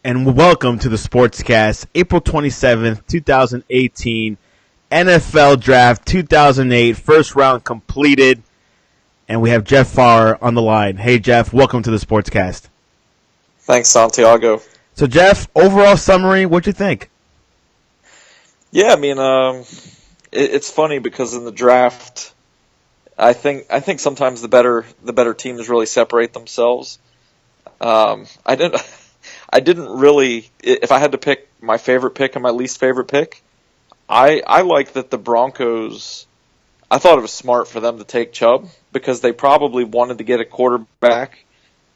and welcome to the Sportscast, April 27th, 2018, NFL Draft 2008, first round completed, and we have Jeff Fawver on the line. Hey, Jeff, welcome to the Sportscast. Thanks, Santiago. So, Jeff, overall summary, what'd you think? Yeah, I mean, it's funny because in the draft, I think sometimes the better teams really separate themselves. I didn't really. If I had to pick my favorite pick and my least favorite pick, I like that the Broncos. I thought it was smart for them to take Chubb because they probably wanted to get a quarterback,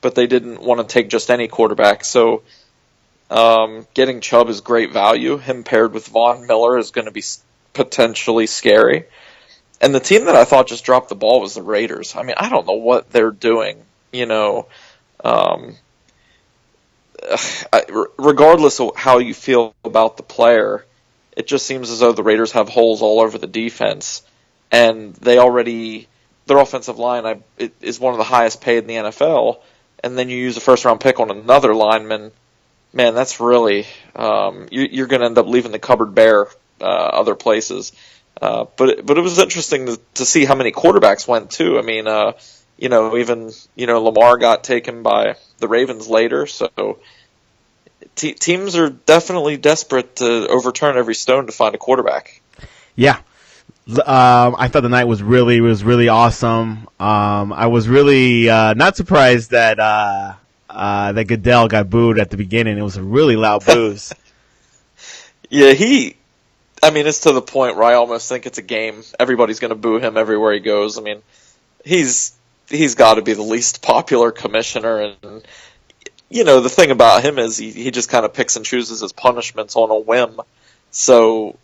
but they didn't want to take just any quarterback. So getting Chubb is great value. Him paired with Von Miller is going to be potentially scary. And the team that I thought just dropped the ball was the Raiders. I mean, I don't know what they're doing. Regardless of how you feel about the player, it just seems as though the Raiders have holes all over the defense, and their offensive line is one of the highest paid in the NFL, and then you use a first-round pick on another lineman. Man, that's really you're going to end up leaving the cupboard bare other places. But it was interesting to see how many quarterbacks went too. I mean, even Lamar got taken by the Ravens later, so teams are definitely desperate to overturn every stone to find a quarterback. Yeah. I thought the night was really awesome. I was really not surprised that that Goodell got booed at the beginning. It was a really loud boos. Yeah, it's to the point where I almost think it's a game. Everybody's going to boo him everywhere he goes. I mean, he's got to be the least popular commissioner, and the thing about him is he just kind of picks and chooses his punishments on a whim. So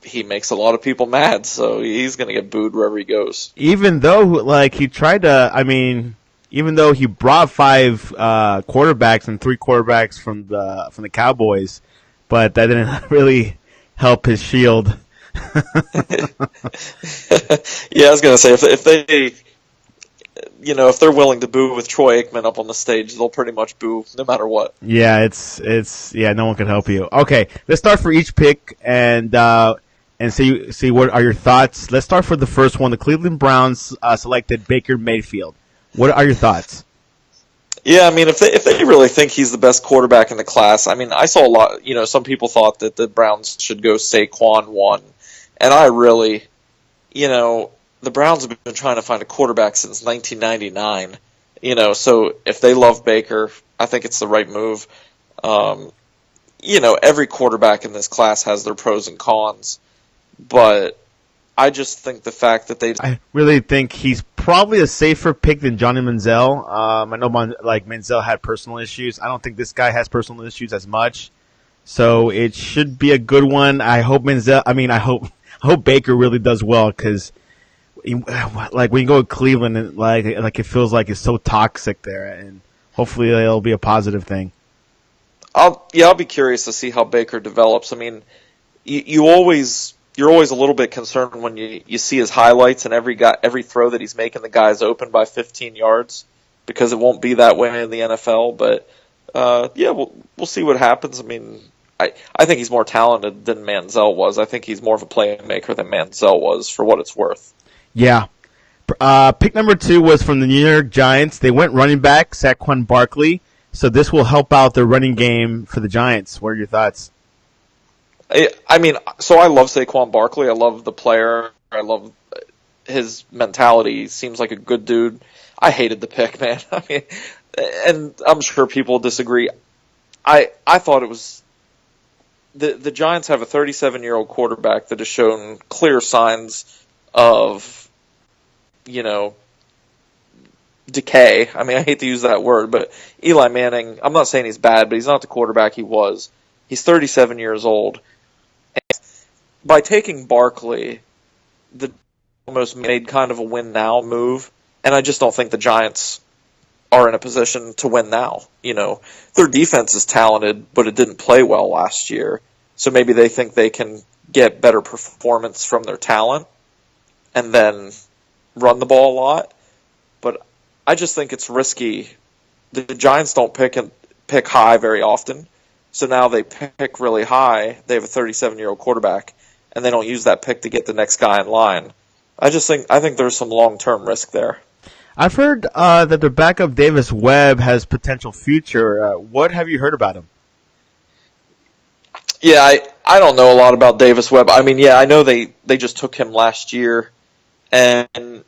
he makes a lot of people mad, so he's going to get booed wherever he goes. Even though, he tried to, even though he brought 5 quarterbacks and 3 quarterbacks from the Cowboys, but that didn't really help his shield. Yeah, I was going to say, if they, if they're willing to boo with Troy Aikman up on the stage, they'll pretty much boo no matter what. Yeah, no one can help you. Okay, let's start for each pick and see what are your thoughts. Let's start for the first one. The Cleveland Browns selected Baker Mayfield. What are your thoughts? Yeah, I mean, if they really think he's the best quarterback in the class, I mean, I saw a lot. Some people thought that the Browns should go Saquon 1, and I really, the Browns have been trying to find a quarterback since 1999. So if they love Baker, I think it's the right move. Every quarterback in this class has their pros and cons, but I just think the fact that I really think he's probably a safer pick than Johnny Manziel. I know Manziel had personal issues. I don't think this guy has personal issues as much. So it should be a good one. I hope I hope Baker really does well, because when you go to Cleveland, and it feels like it's so toxic there, and hopefully it'll be a positive thing. I'll be curious to see how Baker develops. I mean, you're always a little bit concerned when you see his highlights and every throw that he's making, the guy's open by 15 yards, because it won't be that way in the NFL. But we'll see what happens. I mean, I think he's more talented than Manziel was. I think he's more of a playmaker than Manziel was, for what it's worth. Yeah. Pick number 2 was from the New York Giants. They went running back, Saquon Barkley. So this will help out their running game for the Giants. What are your thoughts? I mean, so I love Saquon Barkley. I love the player. I love his mentality. He seems like a good dude. I hated the pick, man. I mean, and I'm sure people disagree. I thought it was the Giants have a 37-year-old quarterback that has shown clear signs of, decay. I mean, I hate to use that word, but Eli Manning, I'm not saying he's bad, but he's not the quarterback he was. He's 37 years old. And by taking Barkley, the almost made kind of a win now move, and I just don't think the Giants are in a position to win now. Their defense is talented, but it didn't play well last year. So maybe they think they can get better performance from their talent and then run the ball a lot. But I just think it's risky. The Giants don't pick high very often, So now they pick really high. They have a 37-year-old quarterback, and they don't use that pick to get the next guy in line. I think there's some long-term risk there. I've heard that the backup Davis Webb has potential future. What have you heard about him? Yeah, I don't know a lot about Davis Webb. I mean, yeah, I know they just took him last year, and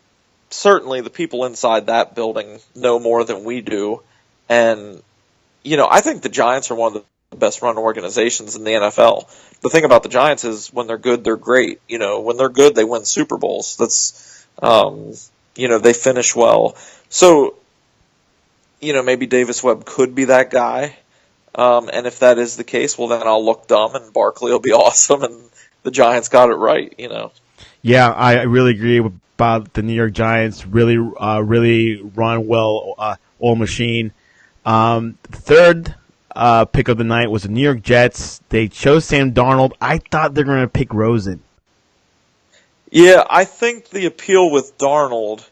certainly the people inside that building know more than we do. And, I think the Giants are one of the best run organizations in the NFL. The thing about the Giants is when they're good, they're great. When they're good, they win Super Bowls. They finish well. So, maybe Davis Webb could be that guy. And if that is the case, well, then I'll look dumb and Barkley will be awesome and the Giants got it right, Yeah, I really agree about the New York Giants. Really run well, all machine. Third pick of the night was the New York Jets. They chose Sam Darnold. I thought they were going to pick Rosen. Yeah, I think the appeal with Darnold,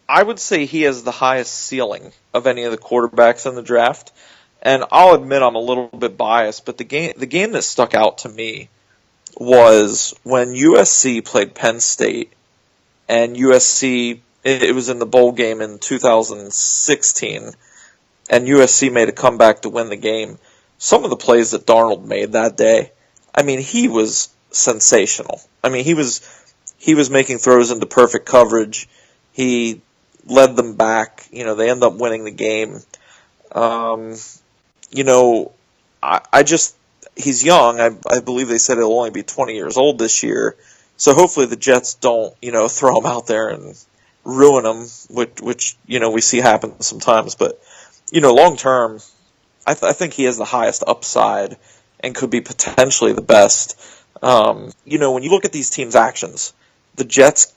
I would say he has the highest ceiling of any of the quarterbacks in the draft. And I'll admit I'm a little bit biased, but the game that stuck out to me was when USC played Penn State, and USC, it was in the bowl game in 2016, and USC made a comeback to win the game. Some of the plays that Darnold made that day, I mean, he was sensational. I mean, he was making throws into perfect coverage. He led them back. They end up winning the game. He's young. I believe they said he'll only be 20 years old this year. So hopefully the Jets don't, throw him out there and ruin him, which we see happen sometimes. But, long term, I think he has the highest upside and could be potentially the best. When you look at these teams' actions, the Jets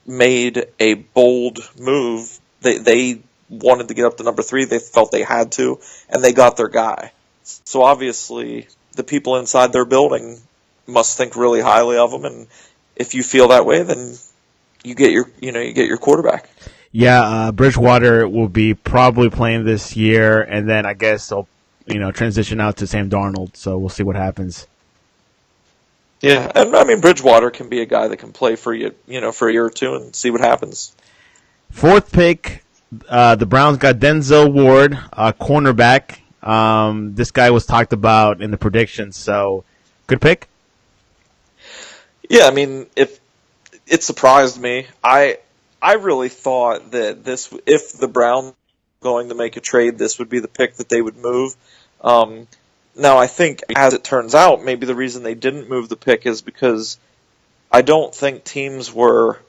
made a bold move. They wanted to get up to number 3. They felt they had to, and they got their guy. So obviously, the people inside their building must think really highly of him. And if you feel that way, then you get your quarterback. Yeah, Bridgewater will be probably playing this year, and then I guess they'll transition out to Sam Darnold. So we'll see what happens. Yeah, and I mean Bridgewater can be a guy that can play for you, for a year or two and see what happens. Fourth pick, the Browns got Denzel Ward, cornerback. This guy was talked about in the predictions, so good pick. Yeah, I mean, if it surprised me, I really thought that if the Browns were going to make a trade, this would be the pick that they would move. Now, I think, as it turns out, maybe the reason they didn't move the pick is because I don't think teams were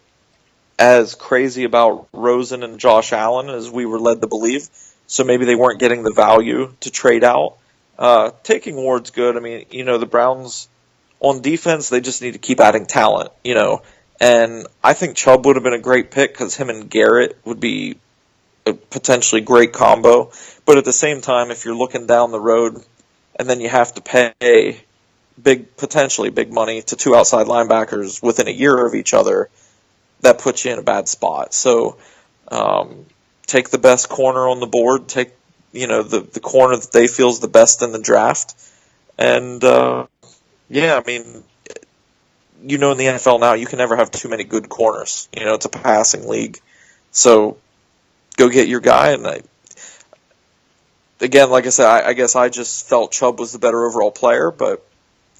as crazy about Rosen and Josh Allen as we were led to believe. So maybe they weren't getting the value to trade out. Taking Ward's good. I mean, the Browns on defense, they just need to keep adding talent, And I think Chubb would have been a great pick because him and Garrett would be a potentially great combo. But at the same time, if you're looking down the road, and then you have to pay potentially big money to 2 outside linebackers within a year of each other, that puts you in a bad spot. So take the best corner on the board, take the corner that they feel is the best in the draft. And I mean, in the NFL now, you can never have too many good corners. It's a passing league. So go get your guy, and again, like I said, I guess I just felt Chubb was the better overall player, but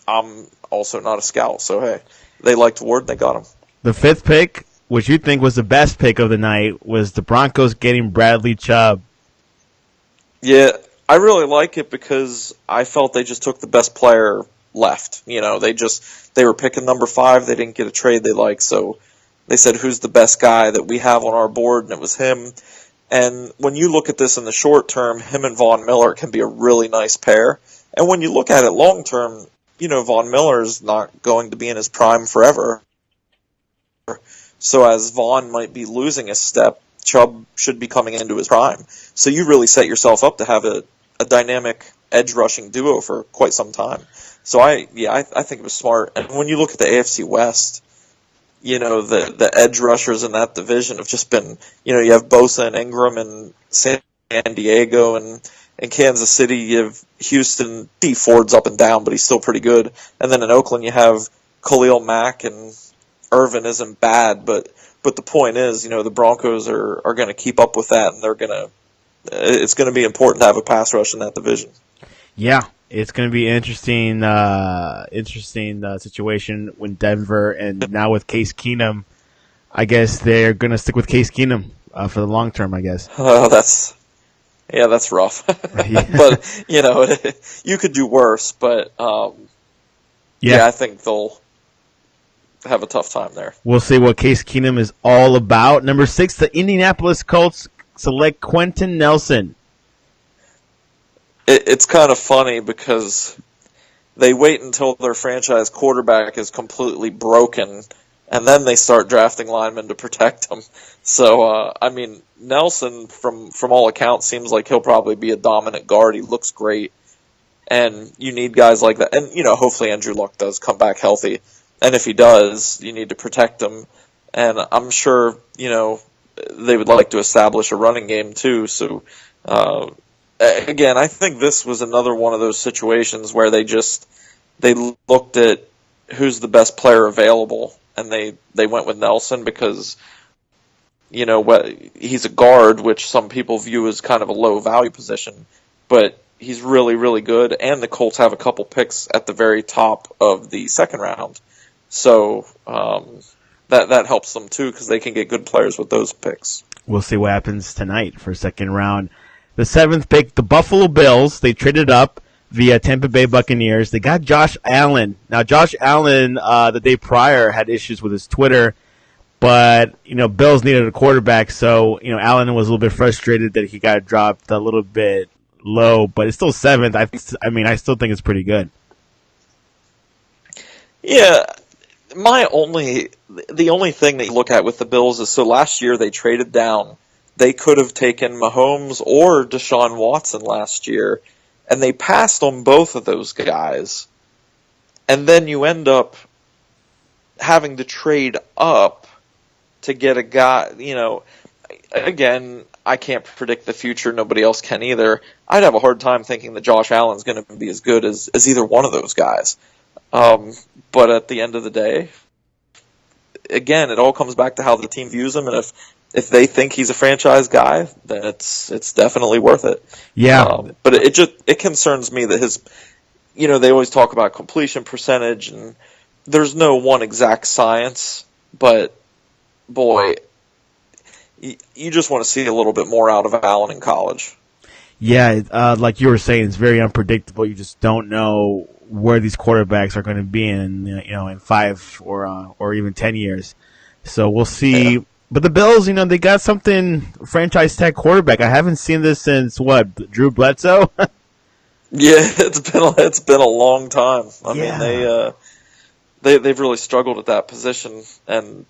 I'm also not a scout. So, hey, they liked Ward and they got him. The fifth pick, which you think was the best pick of the night, was the Broncos getting Bradley Chubb. Yeah, I really like it because I felt they just took the best player left. They were picking number 5. They didn't get a trade they liked, so they said, who's the best guy that we have on our board, and it was him. And when you look at this in the short term, him and Von Miller can be a really nice pair. And when you look at it long term, Von Miller is not going to be in his prime forever. So as Von might be losing a step, Chubb should be coming into his prime. So you really set yourself up to have a dynamic edge rushing duo for quite some time. So I think it was smart. And when you look at the AFC West, the edge rushers in that division have just been, you have Bosa and Ingram and San Diego, and in Kansas City, you have Houston. D Ford's up and down, but he's still pretty good. And then in Oakland, you have Khalil Mack, and Irvin isn't bad, but the point is, the Broncos are going to keep up with that, and it's going to be important to have a pass rush in that division. Yeah, it's going to be an interesting situation when Denver, and now with Case Keenum, I guess they're going to stick with Case Keenum for the long term, I guess. Oh, that's rough. But, you could do worse, but I think they'll have a tough time there. We'll see what Case Keenum is all about. Number 6, the Indianapolis Colts select Quentin Nelson. It's kind of funny because they wait until their franchise quarterback is completely broken, and then they start drafting linemen to protect him. So, Nelson, from all accounts, seems like he'll probably be a dominant guard. He looks great, and you need guys like that. And, hopefully Andrew Luck does come back healthy. And if he does, you need to protect him. And I'm sure, they would like to establish a running game too. So, again, I think this was another one of those situations where they looked at who's the best player available, and they went with Nelson because, he's a guard, which some people view as kind of a low value position, but he's really, really good. And the Colts have a couple picks at the very top of the second round. So that helps them too because they can get good players with those picks. We'll see what happens tonight for second round. The 7th pick, the Buffalo Bills. They traded up via Tampa Bay Buccaneers. They got Josh Allen. Now, Josh Allen, the day prior, had issues with his Twitter, but Bills needed a quarterback, so Allen was a little bit frustrated that he got dropped a little bit low, but it's still 7th. I still think it's pretty good. Yeah. The only thing that you look at with the Bills is, so last year they traded down. They could have taken Mahomes or Deshaun Watson last year, and they passed on both of those guys. And then you end up having to trade up to get a guy, again, I can't predict the future. Nobody else can either. I'd have a hard time thinking that Josh Allen's going to be as good as either one of those guys. But at the end of the day, again, it all comes back to how the team views him, and if they think he's a franchise guy, then it's definitely worth it. Yeah. But it concerns me that they always talk about completion percentage, and there's no one exact science, but boy, you just want to see a little bit more out of Allen in college. Yeah, like you were saying, it's very unpredictable. You just don't know where these quarterbacks are going to be in 5 or even 10 years. So we'll see. Yeah. But the Bills, they got something franchise tag quarterback. I haven't seen this since Drew Bledsoe. Yeah, it's been a long time. I mean, they've really struggled at that position, and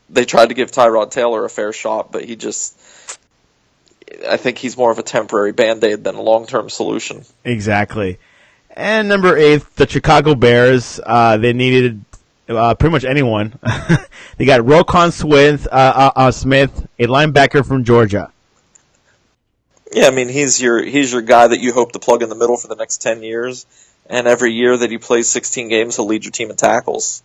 they tried to give Tyrod Taylor a fair shot, but I think he's more of a temporary Band-Aid than a long-term solution. Exactly. And number 8, the Chicago Bears. They needed pretty much anyone. They got Roquan Smith, a linebacker from Georgia. Yeah, I mean, he's your guy that you hope to plug in the middle for the next 10 years. And every year that he plays 16 games, he'll lead your team in tackles.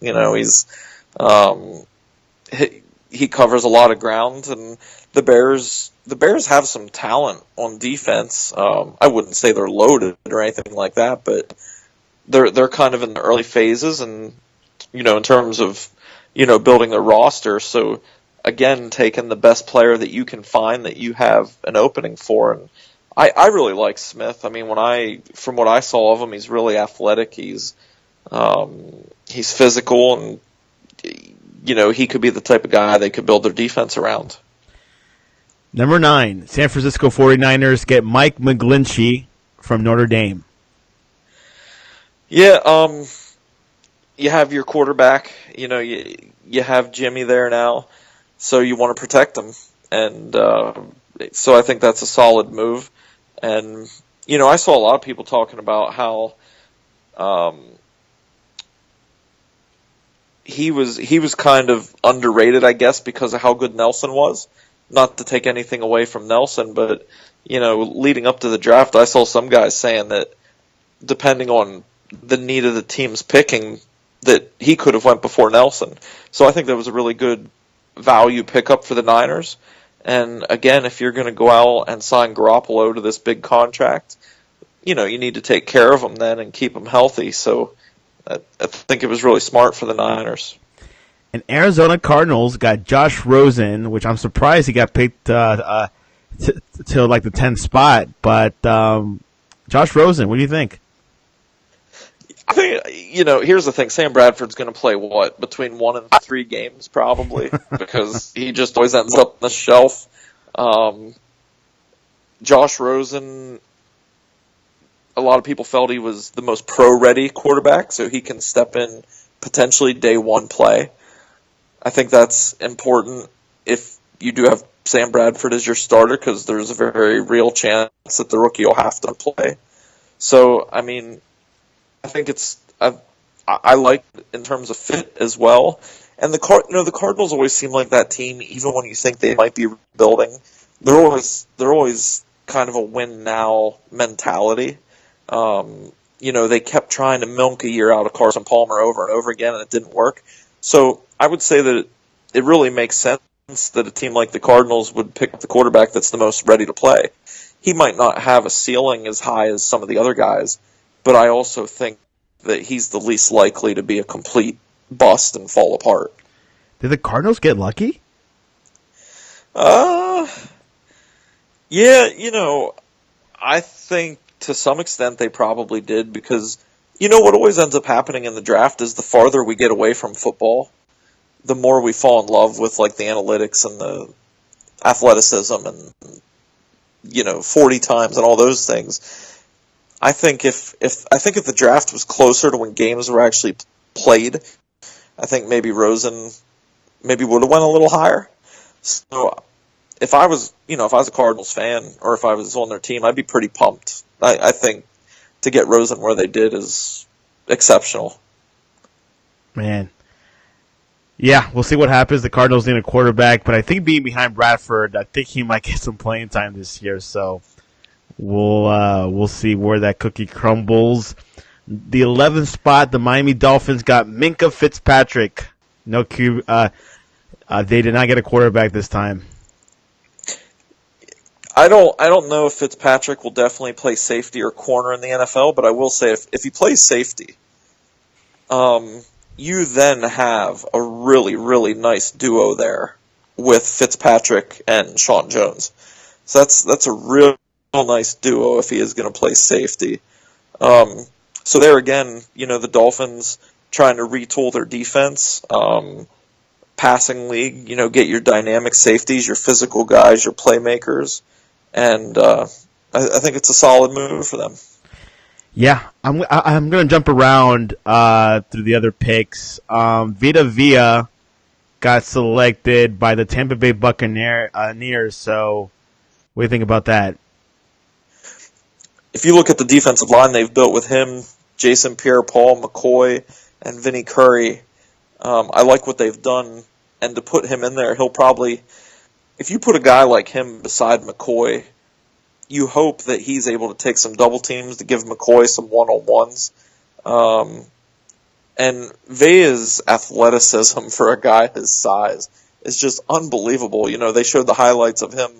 He covers a lot of ground, and the Bears have some talent on defense. I wouldn't say they're loaded or anything like that, but they're kind of in the early phases, and in terms of building their roster. So again, taking the best player that you can find that you have an opening for, and I really like Smith. I mean, from what I saw of him, he's really athletic. He's physical, and he could be the type of guy they could build their defense around. Number 9, San Francisco 49ers get Mike McGlinchey from Notre Dame. Yeah, you have your quarterback. You have Jimmy there now, so you want to protect him, and so I think that's a solid move. And I saw a lot of people talking about how he was kind of underrated, I guess, because of how good Nelson was. not to take anything away from Nelson, but, leading up to the draft, I saw some guys saying that depending on the need of the team's picking, that he could have went before Nelson. So I think that was a really good value pickup for the Niners. And again, if you're going to go out and sign Garoppolo to this big contract, you need to take care of him then and keep him healthy. So I think it was really smart for the Niners. And Arizona Cardinals got Josh Rosen, which I'm surprised he got picked to like the 10th spot. But Josh Rosen, what do you think? I think, here's the thing. Sam Bradford's going to play, between 1 and 3 games probably, because he just always ends up on the shelf. Josh Rosen, a lot of people felt he was the most pro-ready quarterback, so he can step in potentially day one play. I think that's important if you do have Sam Bradford as your starter, because there's a very real chance that the rookie will have to play. So, I mean, I think I like it in terms of fit as well. And the Cardinals always seem like that team, even when you think they might be rebuilding, they're always kind of a win now mentality. They kept trying to milk a year out of Carson Palmer over and over again, and it didn't work. So I would say that it really makes sense that a team like the Cardinals would pick the quarterback that's the most ready to play. He might not have a ceiling as high as some of the other guys, but I also think that he's the least likely to be a complete bust and fall apart. Did the Cardinals get lucky? Yeah, I think to some extent they probably did, because what always ends up happening in the draft is the farther we get away from football, the more we fall in love with like the analytics and the athleticism and 40 times and all those things. I think if the draft was closer to when games were actually played, I think maybe Rosen would have went a little higher. So if I was a Cardinals fan, or if I was on their team, I'd be pretty pumped. I think to get Rosen where they did is exceptional. Man. Yeah, we'll see what happens. The Cardinals need a quarterback, but I think being behind Bradford, I think he might get some playing time this year. So we'll see where that cookie crumbles. The 11th spot, the Miami Dolphins got Minkah Fitzpatrick. No Q. They did not get a quarterback this time. I don't know if Fitzpatrick will definitely play safety or corner in the NFL, but I will say if he plays safety, you then have a really, really nice duo there with Fitzpatrick and Sean Jones. So that's a real nice duo if he is going to play safety. So there again, the Dolphins trying to retool their defense, passing league, get your dynamic safeties, your physical guys, your playmakers, and I think it's a solid move for them. Yeah, I'm going to jump around through the other picks. Vita Vea got selected by the Tampa Bay Buccaneers. So, what do you think about that? If you look at the defensive line they've built with him, Jason Pierre-Paul, McCoy, and Vinnie Curry, I like what they've done. And to put him in there, he'll probably, if you put a guy like him beside McCoy, you hope that he's able to take some double teams to give McCoy some one-on-ones. And Vea's athleticism for a guy his size is just unbelievable. They showed the highlights of him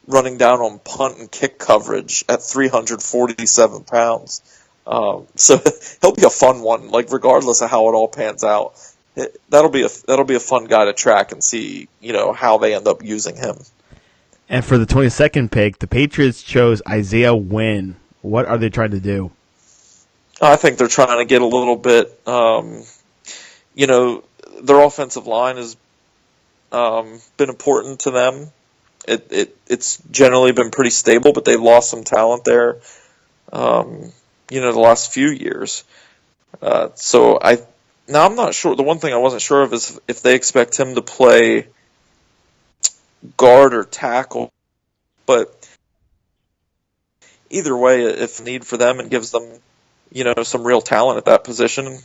running down on punt and kick coverage at 347 pounds. So he'll be a fun one, like regardless of how it all pans out. That'll be a fun guy to track and see, how they end up using him. And for the 22nd pick, the Patriots chose Isaiah Wynn. What are they trying to do? I think they're trying to get a little bit, their offensive line has been important to them. It's generally been pretty stable, but they've lost some talent there, the last few years. So I'm not sure. The one thing I wasn't sure of is if they expect him to play guard or tackle, but either way, if need for them, and gives them, some real talent at that position.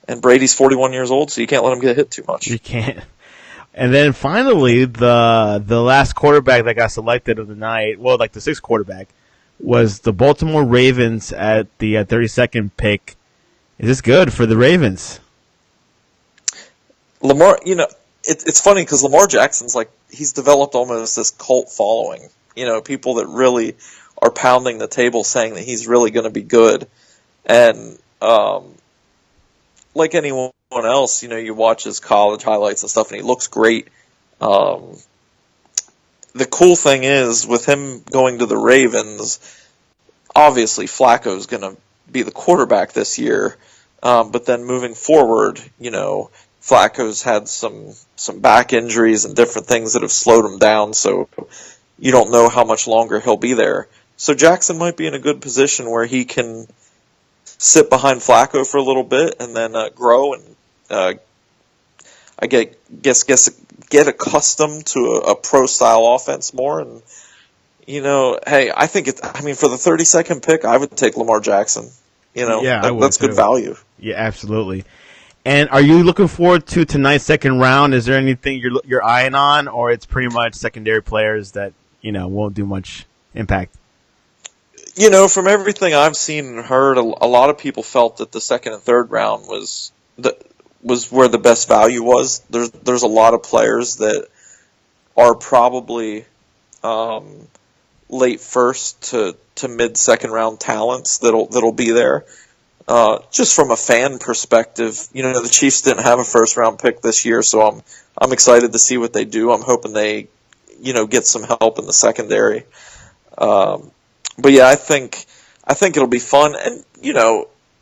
And Brady's 41 years old, so you can't let him get hit too much. You can't. And then finally, the last quarterback that got selected of the night, well, like the sixth quarterback, was the Baltimore Ravens at the 32nd pick. Is this good for the Ravens? Lamar, it's funny because Lamar Jackson's he's developed almost this cult following. People that really are pounding the table saying that he's really going to be good. And like anyone else, you watch his college highlights and stuff, and he looks great. The cool thing is, with him going to the Ravens, obviously Flacco's going to be the quarterback this year. But then moving forward, Flacco's had some back injuries and different things that have slowed him down, so you don't know how much longer he'll be there. So Jackson might be in a good position where he can sit behind Flacco for a little bit and then grow and get accustomed to a pro-style offense more. And, hey, I think for the 32nd pick, I would take Lamar Jackson. That's good value. Yeah, absolutely. And are you looking forward to tonight's second round? Is there anything you're eyeing on, or it's pretty much secondary players that, won't do much impact? From everything I've seen and heard, a lot of people felt that the second and third round was where the best value was. There's a lot of players that are probably late first to mid second round talents that'll be there. Just from a fan perspective, the Chiefs didn't have a first round pick this year, so I'm excited to see what they do. I'm hoping they get some help in the secondary. But yeah, I think it'll be fun. And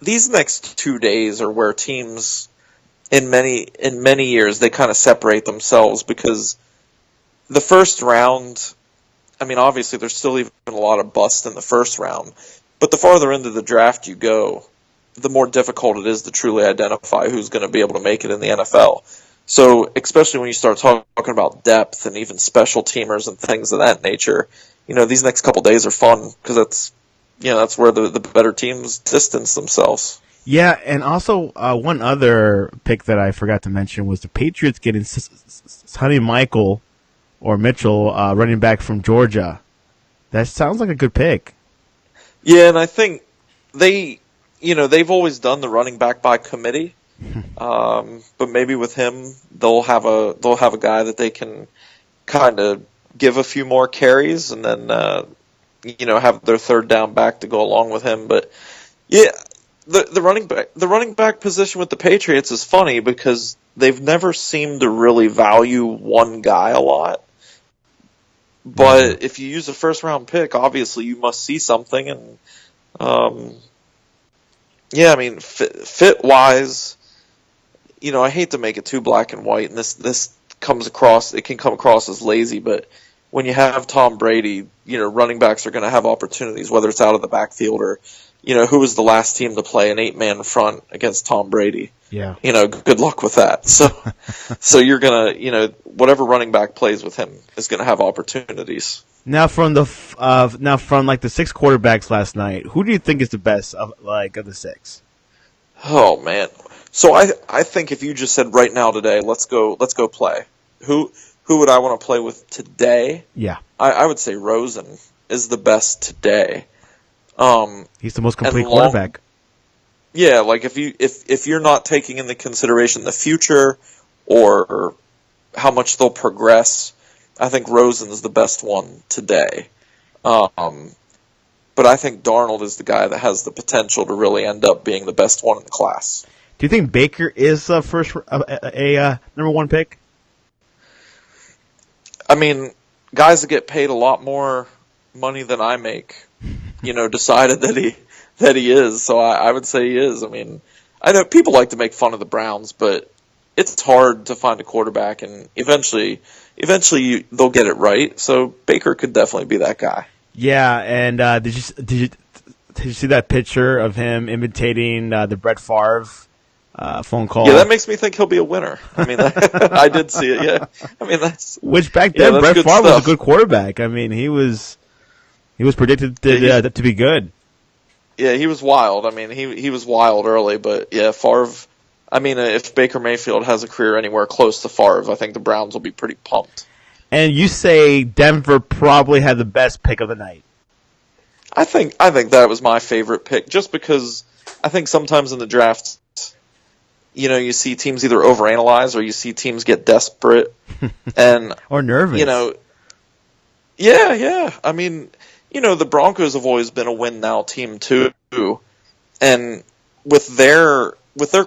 these next 2 days are where teams in many years they kind of separate themselves, because the first round, obviously there's still even a lot of bust in the first round, but the farther into the draft you go, the more difficult it is to truly identify who's going to be able to make it in the NFL. So especially when you start talking about depth and even special teamers and things of that nature, these next couple days are fun because that's where the better teams distance themselves. Yeah, and also one other pick that I forgot to mention was the Patriots getting Sonny Michael or Mitchell, running back from Georgia. That sounds like a good pick. Yeah, and I think they've always done the running back by committee, but maybe with him they'll have a guy that they can kind of give a few more carries and then have their third down back to go along with him. But yeah, the running back position with the Patriots is funny because they've never seemed to really value one guy a lot. But if you use a first round pick, obviously you must see something. And fit wise, I hate to make it too black and white, and this can come across as lazy, but when you have Tom Brady, running backs are going to have opportunities, whether it's out of the backfield or, who was the last team to play an 8-man front against Tom Brady? Yeah. Good luck with that. So you're going to, whatever running back plays with him is going to have opportunities. Now from the 6 quarterbacks last night, who do you think is the best of the 6? Oh man. So I think if you just said right now today, let's go play. Who would I want to play with today? Yeah. I would say Rosen is the best today. He's the most complete quarterback. Yeah, if you're not taking into consideration the future or how much they'll progress, I think Rosen's the best one today. But I think Darnold is the guy that has the potential to really end up being the best one in the class. Do you think Baker is first number 1 pick? Guys that get paid a lot more money than I make, decided that he is. So I would say he is. I know people like to make fun of the Browns, but it's hard to find a quarterback, and eventually they'll get it right. So Baker could definitely be that guy. Yeah, and did you see that picture of him imitating the Brett Favre phone call? Yeah, that makes me think he'll be a winner. I did see it. Yeah, which back then Brett Favre was a good quarterback. He was predicted to be good. Yeah, he was wild. He was wild early, but yeah, Favre. I mean, if Baker Mayfield has a career anywhere close to Favre, I think the Browns will be pretty pumped. And you say Denver probably had the best pick of the night. I think that was my favorite pick, just because I think sometimes in the draft, you see teams either overanalyze or you see teams get desperate and or nervous. Yeah. I mean, the Broncos have always been a win now team too, and with their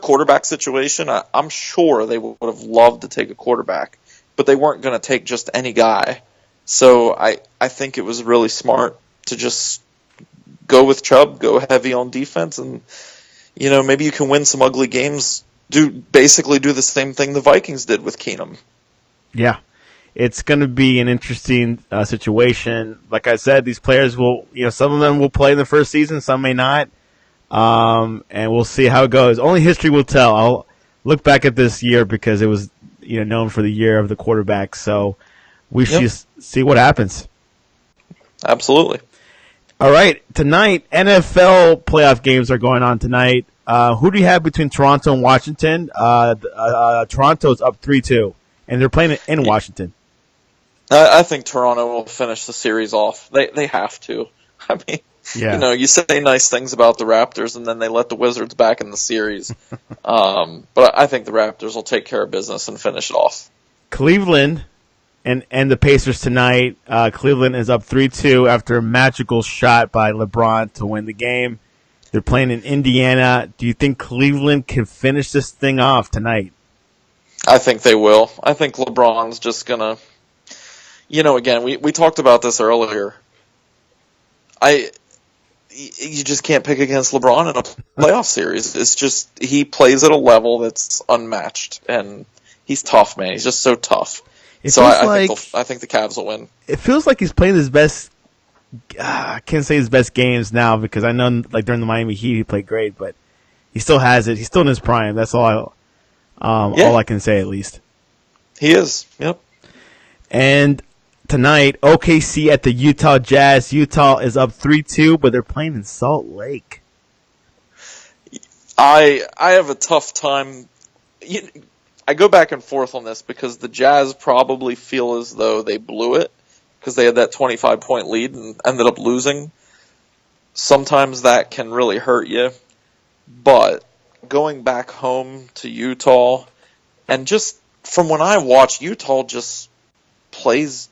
quarterback situation, I'm sure they would have loved to take a quarterback, but they weren't going to take just any guy. So I think it was really smart to just go with Chubb, go heavy on defense, and maybe you can win some ugly games. Basically do the same thing the Vikings did with Keenum. Yeah, it's going to be an interesting situation. Like I said, these players will, some of them will play in the first season, some may not, and we'll see how it goes. Only history will tell. I'll look back at this year because it was, known for the year of the quarterback. So we should see what happens. Absolutely. All right, tonight NFL playoff games are going on tonight. Who do you have between Toronto and Washington? Toronto's up 3-2, and they're playing in Washington. I think Toronto will finish the series off. They have to. I mean, you say nice things about the Raptors, and then they let the Wizards back in the series. But I think the Raptors will take care of business and finish it off. Cleveland and the Pacers tonight. Cleveland is up 3-2 after a magical shot by LeBron to win the game. They're playing in Indiana. Do you think Cleveland can finish this thing off tonight? I think they will. I think LeBron's just going to, again, we talked about this earlier. You just can't pick against LeBron in a playoff series. It's just, he plays at a level that's unmatched, and he's tough, man. He's just so tough. So I think the Cavs will win. It feels like he's playing his best. I can't say his best games now because I know, like during the Miami Heat, he played great, but he still has it. He's still in his prime. That's all. All I can say, at least. He is. Yep. And tonight, OKC at the Utah Jazz. Utah is up 3-2, but they're playing in Salt Lake. I have a tough time. I go back and forth on this because the Jazz probably feel as though they blew it because they had that 25-point lead and ended up losing. Sometimes that can really hurt you. But going back home to Utah, and just from when I watch, Utah just plays,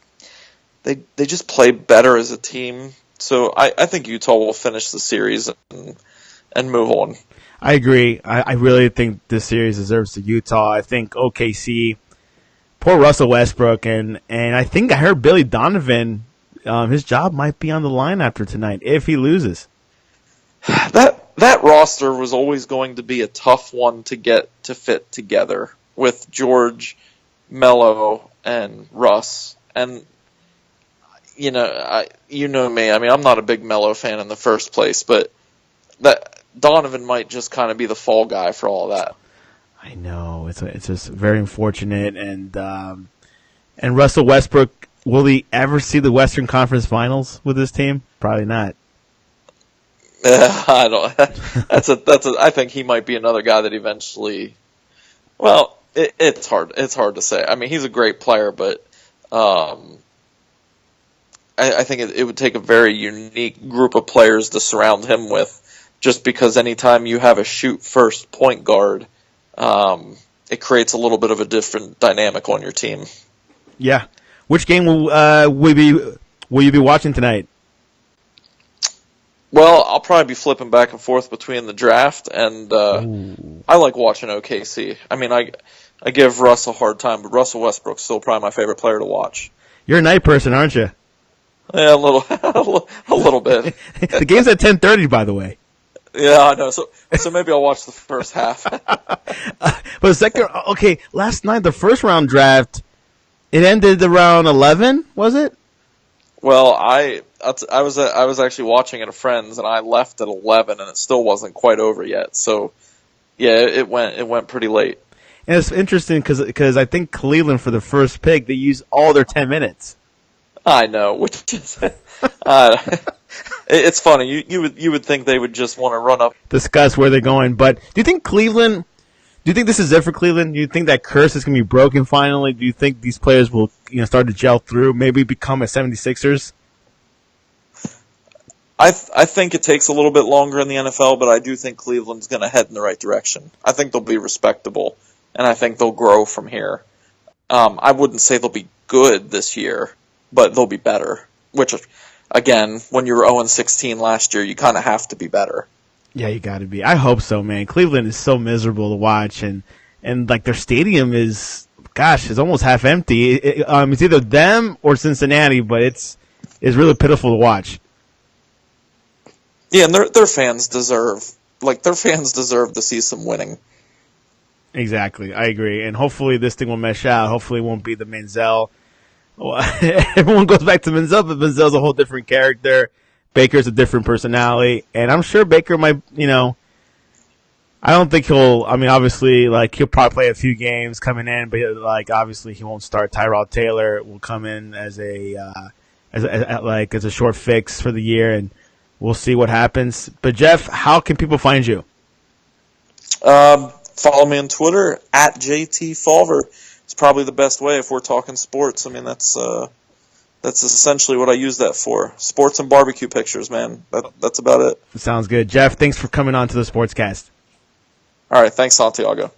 they just play better as a team. So I think Utah will finish the series and move on. I agree. I really think this series deserves to Utah. I think OKC, poor Russell Westbrook, and I think I heard Billy Donovan, his job might be on the line after tonight if he loses. That roster was always going to be a tough one to get to fit together with George, Melo, and Russ. And you know me. I mean, I'm not a big Melo fan in the first place, but that Donovan might just kind of be the fall guy for all that. I know it's just very unfortunate, and Russell Westbrook, will he ever see the Western Conference Finals with his team? Probably not. I don't. I think he might be another guy that eventually. Well, it's hard. It's hard to say. I mean, he's a great player, but I think it would take a very unique group of players to surround him with. Just because anytime you have a shoot-first point guard, it creates a little bit of a different dynamic on your team. Yeah. Which game will you be watching tonight? Well, I'll probably be flipping back and forth between the draft and I like watching OKC. I mean, I give Russ a hard time, but Russell Westbrook's still probably my favorite player to watch. You're a night person, aren't you? Yeah, a little bit. The game's at 10:30, by the way. Yeah, I know. So maybe I'll watch the first half. But last night, the first round draft, it ended around 11, was it? Well, I was actually watching at a friend's, and I left at 11, and it still wasn't quite over yet. So, yeah, it went pretty late. And it's interesting because I think Cleveland, for the first pick, they used all their 10 minutes. I know, which is it's funny. You would think they would just want to run up, discuss where they're going. But do you think Cleveland Do you think this is it for Cleveland? Do you think that curse is going to be broken finally? Do you think these players will start to gel through, maybe become a 76ers? I think it takes a little bit longer in the NFL, but I do think Cleveland's going to head in the right direction. I think they'll be respectable, and I think they'll grow from here. I wouldn't say they'll be good this year, but they'll be better. Which, again, when you were 0-16 last year, you kind of have to be better. Yeah, you got to be. I hope so, man. Cleveland is so miserable to watch, and like their stadium is, it's almost half empty. It's either them or Cincinnati, but it's really pitiful to watch. Yeah, and their fans deserve to see some winning. Exactly, I agree, and hopefully this thing will mesh out. Hopefully, it won't be the Manziel. Everyone goes back to Manziel, but Manziel's a whole different character. Baker's a different personality, and I'm sure Baker might, I don't think obviously, he'll probably play a few games coming in, but, obviously he won't start. Tyrod Taylor will come in as a short fix for the year, and we'll see what happens. But, Jeff, how can people find you? Follow me on Twitter, @JTFawver. It's probably the best way if we're talking sports. I mean, that's essentially what I use that for. Sports and barbecue pictures, man. That's about it. Sounds good. Jeff, thanks for coming on to the Sportscast. All right. Thanks, Santiago.